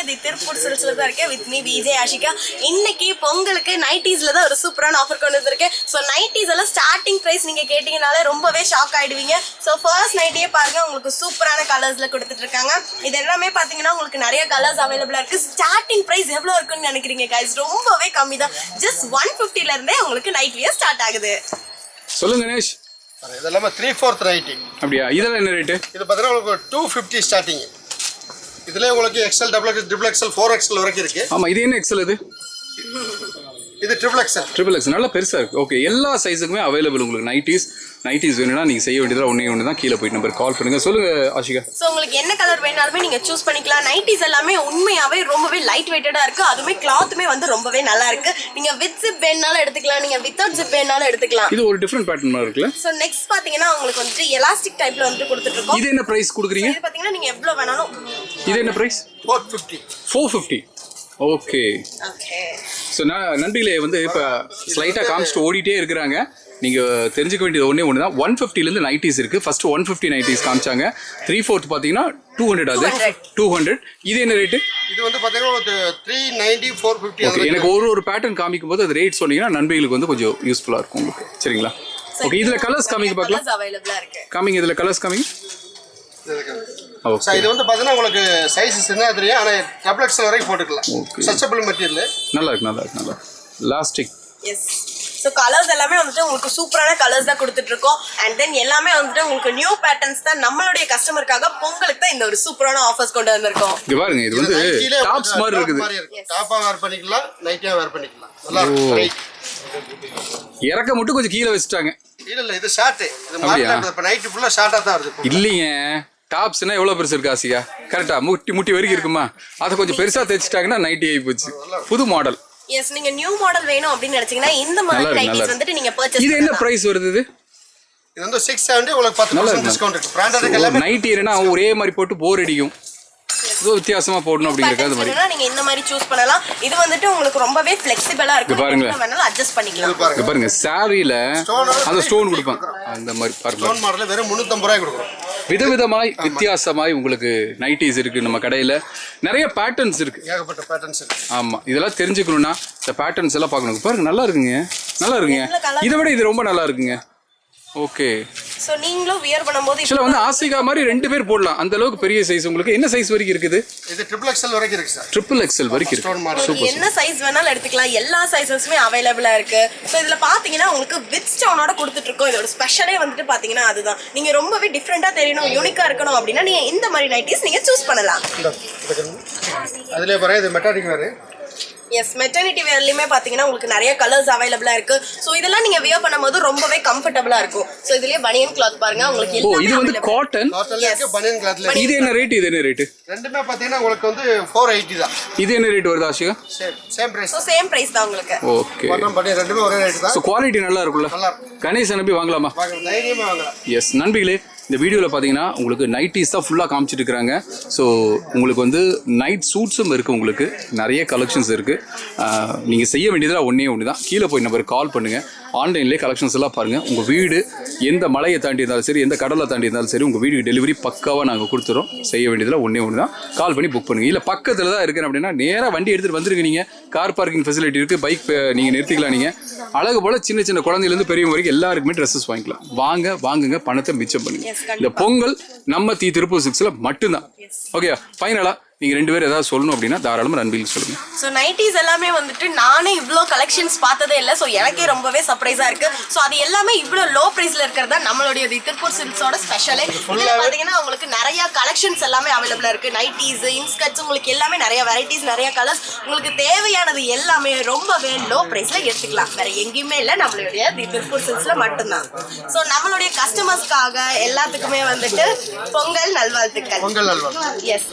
தி திருப்பூர் சில்க்ஸ்ல தான் இருக்கேன் with me Vijay Ashika. இன்னைக்கு பொங்கலுக்கு நைட்டிஸ்ல தான் ஒரு சூப்பரான ஆஃபர் கொண்டு வந்திருக்கேன். ஸோ நைட்டிஸ் எல்லாம் ஸ்டார்டிங் பிரைஸ் நீங்க கேட்டீங்கனாலே ரொம்பவே ஷாக் ஆயிடுவீங்க. ஸோ ஃபர்ஸ்ட் நைட்டியே பாருங்க, உங்களுக்கு சூப்பரான கலர்ஸ்ல கொடுத்துட்டு இருக்காங்க. இது எல்லாமே பாத்தீங்கன்னா உங்களுக்கு நிறைய கலர்ஸ் அவைலபிளா இருக்கு. ஸ்டார்டிங் பிரைஸ் எவ்வளவு இருக்குன்னு நினைக்கிறீங்க guys? ரொம்பவே கம்மி தான். ஜஸ்ட் 150ல இருந்தே உங்களுக்கு நைட்லியே ஸ்டார்ட் ஆகுது. சொல்லுங்க கணேஷ். இதெல்லாம் 3/4 நைட்டி. அப்படியா? இதெல்லாம் என்ன ரேட்டு? இது பார்த்தீங்கன்னா உங்களுக்கு 250 ஸ்டார்டிங். இதுல உங்களுக்கு XL, XXL, XXL, 4XL வரைக்கும் இருக்கு. ஆமா, இது என்ன எக்ஸல்? இது XXL. நல்லா பெருசா இருக்கு. ஓகே, எல்லா சைஸுக்குமே அவைலபிள் உங்களுக்கு. நைட்டிஸ் வேணும்னா நீங்க செய்ய வேண்டியதுல ஒண்ணு தான். கீழே போயிட்டு நம்பர் கால் பண்ணுங்க. சொல்லுங்க ஆஷிகா. சோ உங்களுக்கு என்ன கலர் வேணாலுமே நீங்க சூஸ் பண்ணிக்கலாம். நைட்டிஸ் எல்லாமே உண்மையாவே ரொம்பவே லைட் வெயிட்டடா இருக்கு. அதுமே கிளாத்துமே வந்து ரொம்பவே நல்லா இருக்கு. நீங்க வித் ஜிப் வேணாலும் எடுத்துக்கலாம், நீங்க வித்அவுட் ஜிப் வேணாலும் எடுத்துக்கலாம். இது ஒரு டிஃபரண்ட் பேட்டர்ன் மாதிரி இருக்குல. சோ நெக்ஸ்ட் பாத்தீங்கன்னா உங்களுக்கு வந்து எலாஸ்டிக் டைப்ல வந்து கொடுத்துட்டு இருக்கோம். இது என்ன பிரைஸ் கொடுக்குறீங்க? இது பாத்தீங்கன்னா நீங்க எவ்வளவு வேணாலும். இது என்ன பிரைஸ்? 450. ஓகே. ஸோ நண்பிகளே வந்து இப்போ ஸ்லைட்டாக காமிச்சிட்டு ஓடிட்டே இருக்கிறாங்க. நீங்கள் தெரிஞ்சுக்க வேண்டியது ஒன்று தான். 150லேருந்து நைட்டிஸ் இருக்குது. ஃபஸ்ட்டு 150 நைட்டிஸ் காமிச்சாங்க. 3/4 பார்த்தீங்கன்னா 200. அது 200. இது என்ன ரேட்டு? இது வந்து பார்த்தீங்கன்னா 390, 450. ஓகே, எனக்கு ஒரு பேட்டர்ன் காமிக்கும் போது அது ரேட் சொன்னீங்கன்னா நண்பிகளுக்கு வந்து கொஞ்சம் யூஸ்ஃபுல்லாக இருக்கும் உங்களுக்கு. சரிங்களா? ஓகே, இதில் கலர்ஸ் காமிங்க பார்க்கலாம். காமிங்க, இதில் கலர்ஸ் காமிங்க. இது வந்து பாத்தீங்கன்னா உங்களுக்கு சைஸ் சின்னதா தெரியும், ஆனா XXL வரைக்கும் போட்டுக்கலாம். Stretchable material. நல்லா இருக்கு. லாஸ்டிக். எஸ். சோ கலர்ஸ் எல்லாமே வந்துட்டு உங்களுக்கு சூப்பரான கலர்ஸ் தான் கொடுத்துட்டு இருக்கோம். அண்ட் தென் எல்லாமே வந்துட்டு உங்களுக்கு நியூ பேட்டர்ன்ஸ் தான். நம்மளுடைய கஸ்டமருக்காக பொங்கலுக்கு தான் இந்த ஒரு சூப்பரான ஆஃபர்ஸ் கொண்டு வந்திருக்கோம். இங்க பாருங்க, இது வந்து டாப்ஸ் மாதிரி இருக்குது. டாப்பா வேர் பண்ணிக்கலாம், நைட்டியா வேர் பண்ணிக்கலாம். நல்லா இருக்கு. இறக்க மட்டும் கொஞ்சம் கீழே வச்சிட்டாங்க. இல்ல இது ஷார்ட். இது மார்க்கெட்ல இப்ப நைட் ஃபுல்லா ஷார்ட்டா தான் வருது. இல்லைங்க, டாப்ஸ்னா எவ்வளவு பெருசு இருக்கு ஆசியா? கரெக்டா முட்டி வரைக்கும் இருக்குமா? அதை கொஞ்சம் பெருசா தைச்சிட்டாங்கன்னா நைட்டி ஆகி போச்சு. புது மாடல். எஸ், நீங்க நியூ மாடல் வேணும் அப்படின்னு நினைச்சீங்கன்னா இந்த மாதிரி நைட்டிஸ் வந்துட்டு நீங்க பர்ச்சேஸ். இது என்ன பிரைஸ் வருது? இது வந்து 670. உங்களுக்கு 10% டிஸ்கவுண்ட் இருக்கு. பிராண்டட் எல்லாமே. நைட்டி என்னன்னா ஒரே மாதிரி போட்டு போர் அடிக்கும். இது வித்தியாசமா போடணும் அப்படிங்கறது மாதிரி. நீங்க இந்த மாதிரி சூஸ் பண்ணலாம். இது வந்துட்டு உங்களுக்கு ரொம்பவே ஃப்ளெக்சிபிளா இருக்கு. நீங்க வேணாலும் அட்ஜஸ்ட் பண்ணிக்கலாம். இங்க பாருங்க, சாரில அந்த ஸ்டோன் கொடுப்பாங்க. அந்த மாதிரி பாருங்க. ஸ்டோன் மாடல்ல வெறும் 350 ரூபாய் கொடுக்குறோம். விதவிதமாய் வித்தியாசமாய் உங்களுக்கு நைட்டிஸ் இருக்கு. நம்ம கடையில நிறைய பேட்டர்ன்ஸ் இருக்கு. ஏகப்பட்ட பேட்டர்ன்ஸ் இருக்கு. ஆமா, இதெல்லாம் தெரிஞ்சுக்கணும்னா இந்த பேட்டர்ன்ஸ் எல்லாம் பார்க்கணும். பாருங்க, நல்லா இருக்குங்க. இதை விட இது ரொம்ப நல்லா இருக்குங்க. ஓகே. சோ நீங்களும் வியர் பண்ணும்போது இதுல வந்து ஆசிகா மாதிரி 2 பேர் போடலாம். அந்த அளவுக்கு பெரிய சைஸ். உங்களுக்கு என்ன சைஸ் வரைக்கும் இருக்குது? இது XXL வரைக்கும் இருக்கு சார். XXL வரைக்கும் இருக்கு. சூப்பர். என்ன சைஸ் வேணாலும் எடுத்துக்கலாம். எல்லா சைஸஸுமே அவைலபிளா இருக்கு. சோ இதுல பாத்தீங்கன்னா உங்களுக்கு வித் ஸ்டோனோட கொடுத்துட்டு இருக்கோம். இதோட ஸ்பெஷலே வந்துட்டு பாத்தீங்கன்னா அதுதான். நீங்க ரொம்பவே டிஃபரெண்டா தெரியணும், யூனிக்கா இருக்கணும் அப்படின்னா நீங்க இந்த மாதிரி நைட்டிஸ் நீங்க சூஸ் பண்ணலாம். அதுலயே பாருங்க, இது மெட்டாலிக் வேர். எஸ், மெட்டர்னிட்டி வேர்லயுமே பாத்தீங்கன்னா உங்களுக்கு நிறைய கலர்ஸ் அவைலபிளா இருக்கு. சோ இதெல்லாம் நீங்க வியர் பண்ணும்போது ரொம்பவே கம்ஃபர்ட்டபிளா இருக்கும். சோ இதுலயே பனியன் கிளாத் பாருங்க உங்களுக்கு எல்லாமே. இது வந்து காட்டன்ல இருக்கு, பனியன் கிளாத்ல. இது என்ன ரேட்? இது என்ன ரேட்? ரெண்டுமே பாத்தீங்கன்னா உங்களுக்கு வந்து 480 தான். இது என்ன ரேட் வருது Ashika? Same price. So same price தான் உங்களுக்கு. ஓகே. பாட்டம் படி ரெண்டுமே ஒரே ரேட் தான். சோ குவாலிட்டி நல்லா இருக்குல்ல? நல்லா இருக்கு. கணேஷ் நம்பி வாங்கலாமா? தைரியமா வாங்கலாம். எஸ் நண்பிகளே, இந்த வீடியோவில் பார்த்தீங்கன்னா உங்களுக்கு நைட்டிஸ் தான் ஃபுல்லாக காமிச்சிட்டு இருக்கிறாங்க. ஸோ உங்களுக்கு வந்து நைட் சூட்ஸும் இருக்குது. உங்களுக்கு நிறைய கலெக்ஷன்ஸ் இருக்குது. நீங்கள் செய்ய வேண்டியதில் ஒன்று தான். கீழே போய் நம்பருக்கு கால் பண்ணுங்கள். ஆன்லைன்லேயே கலெக்ஷன்ஸ் எல்லாம் பாருங்கள். உங்கள் வீடு எந்த மலையை தாண்டி இருந்தாலும் சரி, எந்த கடலை தாண்டி இருந்தாலும் சரி, உங்கள் வீட்டுக்கு டெலிவரி பக்காவாக நாங்கள் கொடுத்துறோம். செய்ய வேண்டியதில் ஒன்று தான். கால் பண்ணி புக் பண்ணுங்கள். இல்லை பக்கத்தில் தான் இருக்கிறேன் அப்படின்னா நேராக வண்டி எடுத்துகிட்டு வந்துருங்க. நீங்கள் கார் பார்க்கிங் ஃபெசிலிட்டி இருக்குது. பைக் நீங்கள் நிறுத்திக்கலாம். நீங்கள் அழகு போல் சின்ன குழந்தையிலேருந்து பெரியவங்க வரைக்கும் எல்லாருக்குமே ட்ரெஸ்ஸஸ் வாங்கிக்கலாம். வாங்குங்க, பணத்தை மிச்சம் பண்ணுங்க. இந்த பொங்கல் நம்ம திருப்பூர் 6ல மட்டும்தான். ஓகே, ஃபைனலா நீங்க 2 பேர் ஏதாவது சொல்லணும் அப்படின்னா தாராளமா நண்பிகளுக்கு சொல்லுங்க. சோ நைட்டிஸ் எல்லாமே வந்துட்டு நானே இவ்ளோ கலெக்ஷன்ஸ் பார்த்ததே இல்ல. சோ எனக்கே ரொம்பவே சர்ப்ரைஸா இருக்கு. சோ அது எல்லாமே இவ்ளோ லோ பிரைஸ்ல இருக்கிறதா நம்மளுடைய திருப்பூர் சில்க்ஸோட ஸ்பெஷலே. இதுல பாத்தீங்கன்னா உங்களுக்கு நிறைய கலெக்ஷன்ஸ் எல்லாமே அவைலபிளா இருக்கு. நைட்டிஸ், இன்ஸ்கர்ட்ஸ், உங்களுக்கு எல்லாமே நிறைய வெரைட்டிஸ், நிறைய கலர்ஸ். உங்களுக்கு தேவையானது எல்லாமே ரொம்பவே லோ பிரைஸ்ல எடுத்துக்கலாம். வேற எங்கேயுமே இல்ல, நம்மளுடைய திருப்பூர் சில்க்ஸ்ல மட்டும்தான். சோ நம்மளுடைய கஸ்டமர்ஸ்க்காக எல்லாத்துக்குமே வந்துட்டு பொங்கல் நல்வாழ்த்துக்கள். பொங்கல் நல்வாழ்த்துக்கள். எஸ்.